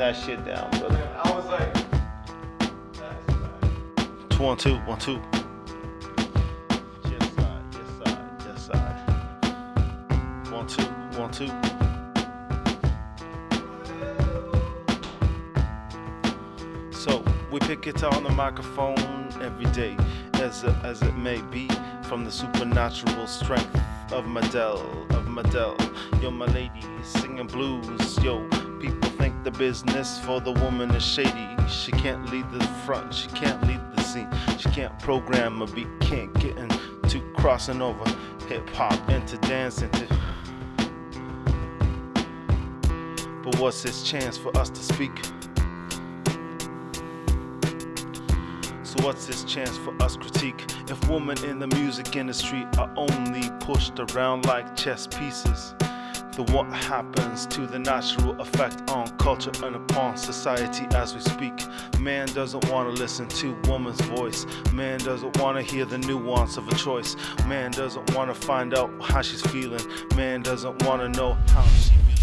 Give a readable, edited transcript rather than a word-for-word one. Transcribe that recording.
that shit down, brother. Yeah, I was like, that's bad. 1 2 1 2. Yes side, yes side, yes side. 1 2 1 2. So we pick guitar on the microphone every day, as it may be, from the supernatural strength of Medell. Yo, my lady singing blues. Yo, people think the business for the woman is shady. She can't lead the front, she can't lead the scene, she can't program a beat, can't get into crossing over hip hop into dancing to. But what's his chance for us to speak? So what's this chance for us critique? If women in the music industry are only pushed around like chess pieces, then what happens to the natural effect on culture and upon society as we speak? Man doesn't want to listen to woman's voice. Man doesn't want to hear the nuance of a choice. Man doesn't want to find out how she's feeling. Man doesn't want to know how she feels.